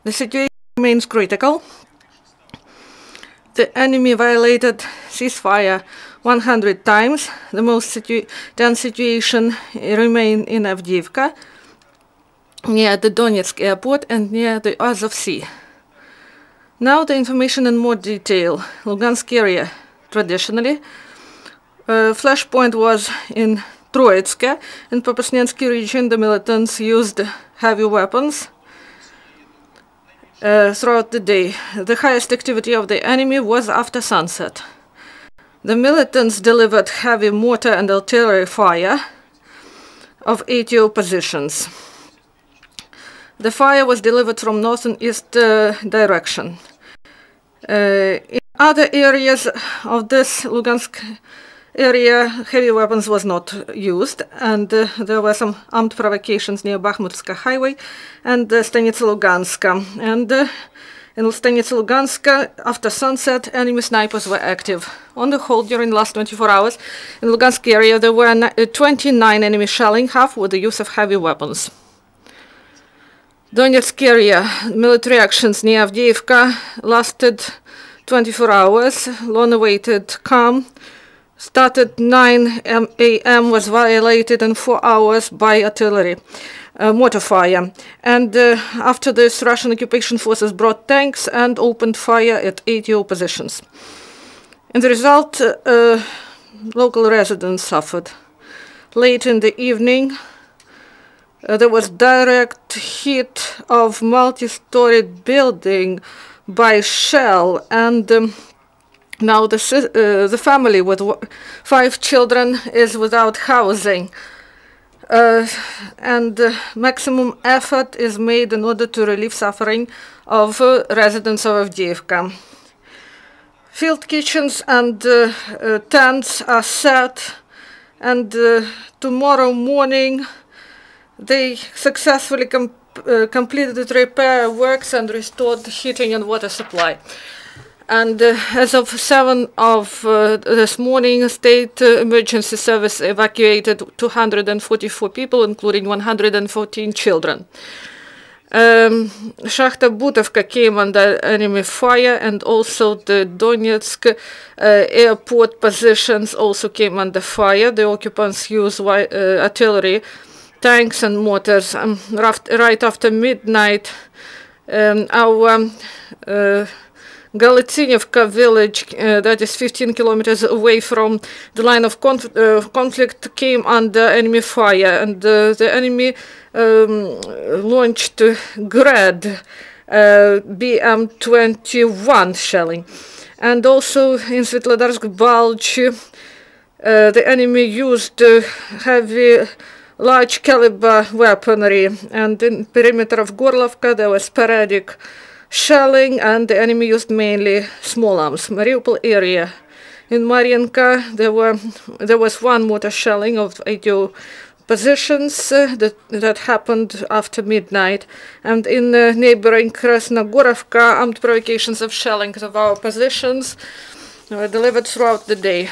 The situation remains critical. The enemy violated ceasefire 100 times. The most tense situation remains in Avdiivka, near the Donetsk airport and near the Azov Sea. Now the information in more detail. Lugansk area, traditionally. Flashpoint was in Troitske. In Popasnensky region, the militants used heavy weapons throughout the day. The highest activity of the enemy was after sunset. The militants delivered heavy mortar and artillery fire of ATO positions. The fire was delivered from north and east direction. In other areas of this Lugansk area, heavy weapons was not used, and there were some armed provocations near Bakhmutska highway and Stanitsa Luganska. And in Stanitsa Luganska, after sunset, enemy snipers were active. On the whole, during the last 24 hours, in Lugansk area, there were 29 enemy shelling, half with the use of heavy weapons. Donetsk area, military actions near Avdiivka lasted 24 hours, long-awaited calm. Started 9 a.m. was violated in 4 hours by artillery, mortar fire. And after this, Russian occupation forces brought tanks and opened fire at ATO positions. In the result, local residents suffered. Late in the evening, there was direct hit of multi-storied building by shell, and now the family with 5 children is without housing, and maximum effort is made in order to relieve suffering of residents of Avdiivka. Field kitchens and tents are set, and tomorrow morning they successfully completed repair works and restored heating and water supply. And as of 7 of this morning, State Emergency Service evacuated 244 people, including 114 children. Shakhta Butovka came under enemy fire, and also the Donetsk airport positions also came under fire. The occupants used artillery, tanks and mortars. Right after midnight, our Galitsynivka village, that is 15 kilometers away from the line of conflict, came under enemy fire, and the enemy launched Grad BM-21 shelling. And also in Svetlodarsk Bulge, the enemy used heavy large caliber weaponry, and in perimeter of Gorlovka there was sporadic shelling, and the enemy used mainly small arms. Mariupol area. In Marienka, there was 1 mortar shelling of ATO positions that happened after midnight. And in neighboring Krasnogorovka, armed provocations of shelling of our positions were delivered throughout the day.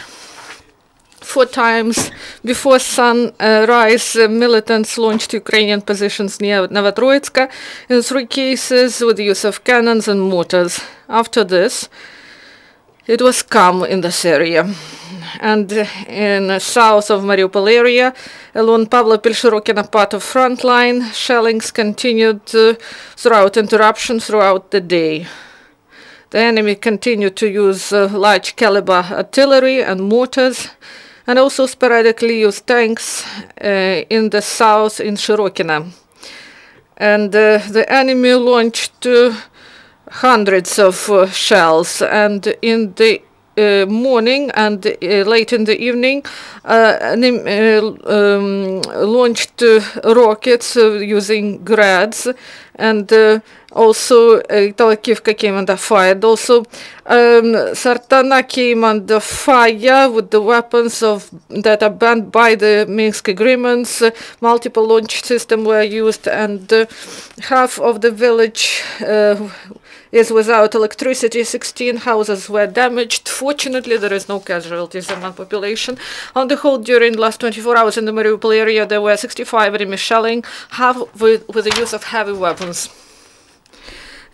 4 times before sunrise, militants launched Ukrainian positions near Novotroitska, in 3 cases with the use of cannons and mortars. After this, it was calm in this area. And in the south of Mariupol area, along Pavlo-Pelshirokina part of front line, shellings continued throughout interruption throughout the day. The enemy continued to use large caliber artillery and mortars, and also sporadically used tanks in the south in Shirokina. And the enemy launched hundreds of shells, and in the morning and late in the evening launched rockets using Grads, and also Talakivka came under fire. And also Sartana came under fire with the weapons that are banned by the Minsk agreements. Multiple launch systems were used, and half of the village is without electricity. 16 houses were damaged. Fortunately, there is no casualties among population. On the whole, during the last 24 hours in the Mariupol area, there were 65 enemy shelling, half with the use of heavy weapons.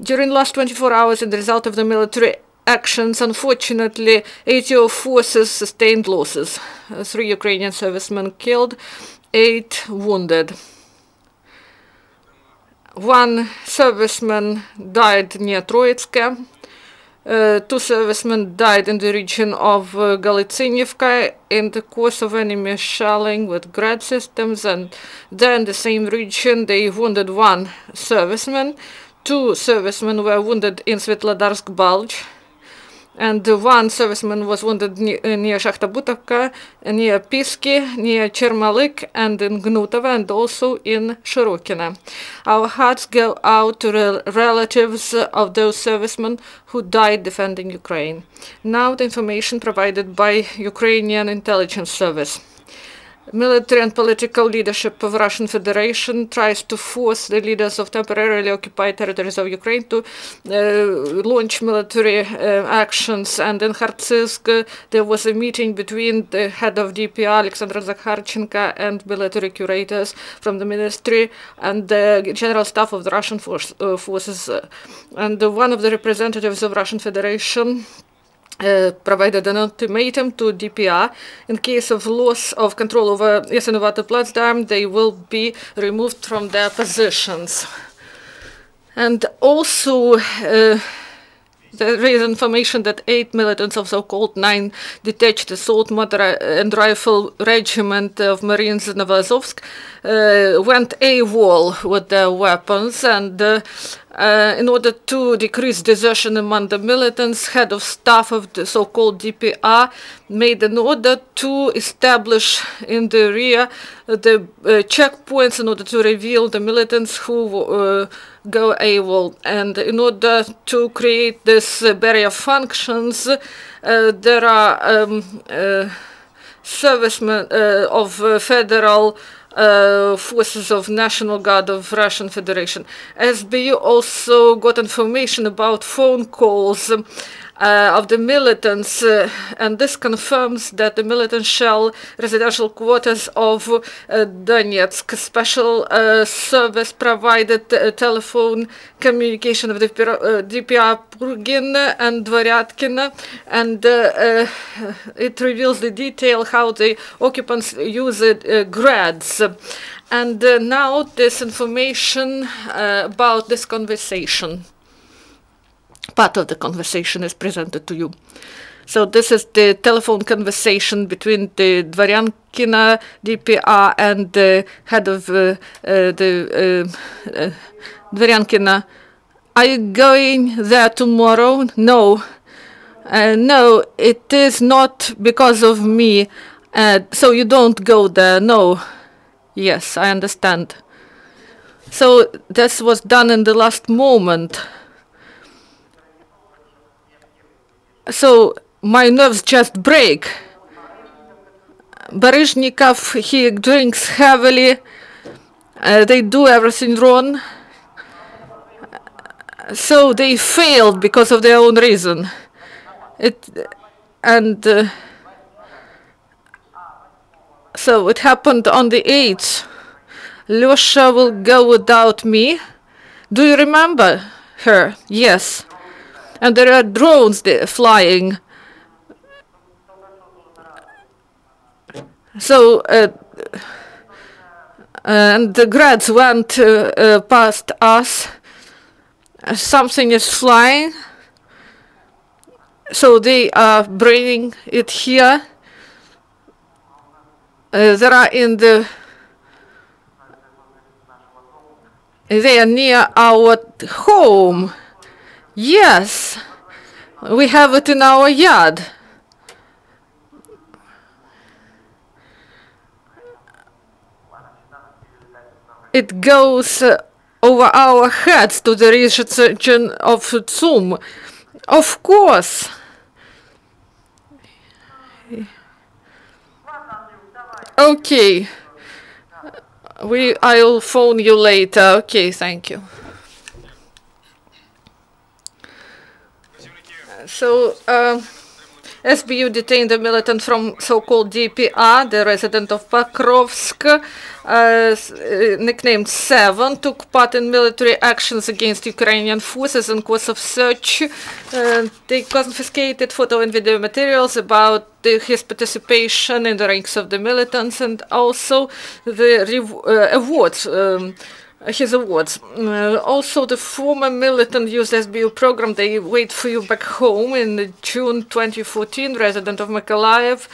During the last 24 hours, as a result of the military actions, unfortunately, ATO forces sustained losses. 3 Ukrainian servicemen killed, 8 wounded. 1 serviceman died near Troitske. 2 servicemen died in the region of Galitsynivka in the course of enemy shelling with Grad systems, and then in the same region they wounded 1 serviceman. 2 servicemen were wounded in Svetlodarsk Bulge, and 1 serviceman was wounded near Shakhtabutovka, near Piski, near Chermalik, and in Gnutovo, and also in Shirokino. Our hearts go out to the relatives of those servicemen who died defending Ukraine. Now the information provided by Ukrainian intelligence service. Military and political leadership of Russian Federation tries to force the leaders of temporarily occupied territories of Ukraine to launch military actions. And in Kharkiv, there was a meeting between the head of DPA, Oleksandr Zakharchenko, and military curators from the ministry and the general staff of the Russian forces. And one of the representatives of Russian Federation provided an ultimatum to DPR. In case of loss of control over Yasinovato Platsdam, they will be removed from their positions. And also, there is information that 8 militants of so-called 9 detached assault and rifle regiment of Marines in Novozovsk went AWOL with their weapons, and in order to decrease desertion among the militants, head of staff of the so-called DPR made an order to establish in the rear the checkpoints in order to reveal the militants who go AWOL. And in order to create this barrier functions, there are servicemen of federal forces of National Guard of Russian Federation. SBU also got information about phone calls of the militants, and this confirms that the militants shell residential quarters of Donetsk. Special service provided telephone communication of the DPR Purgin and Dvoryatkina, and it reveals the detail how the occupants use grads. And now this information about this conversation. Part of the conversation is presented to you. So this is the telephone conversation between the Dvoryankina DPR and the head of the Dvoryankina. Are you going there tomorrow? No. No, it is not because of me. So you don't go there? No. Yes, I understand. So this was done in the last moment. So my nerves just break. Baryshnikov, he drinks heavily. They do everything wrong. So they failed because of their own reason. So it happened on the 8th. Lyosha will go without me. Do you remember her? Yes. And there are drones flying. So, and the grads went past us. Something is flying. So they are bringing it here. There are they are near our home. Yes, we have it in our yard. It goes over our heads to the region of Tsum. Of course. Okay. I'll phone you later. Okay, thank you. So SBU detained a militant from so-called DPR, the resident of Pokrovsk, nicknamed Seven, took part in military actions against Ukrainian forces in course of search. They confiscated photo and video materials about his participation in the ranks of the militants, and also the awards. His awards. Also, the former militant used SBU program They Wait For You Back Home in June 2014, resident of Mykolaiv,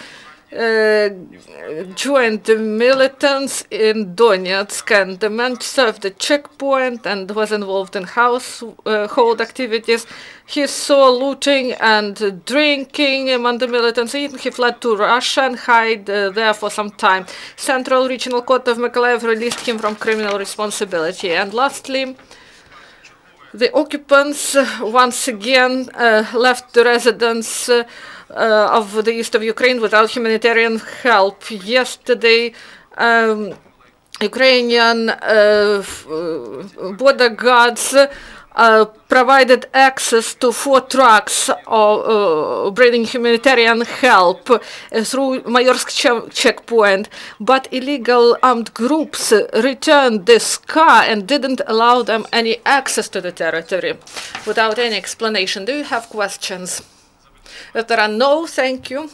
joined the militants in Donetsk, and the man served the checkpoint and was involved in household activities. He saw looting and drinking among the militants. He fled to Russia and hid there for some time. Central Regional Court of Mykolaiv released him from criminal responsibility. And lastly, the occupants once again left the residents of the east of Ukraine without humanitarian help. Yesterday, Ukrainian border guards provided access to 4 trucks bringing humanitarian help through Mayorsk checkpoint, but illegal armed groups returned this car and didn't allow them any access to the territory without any explanation. Do you have questions? If there are no, thank you.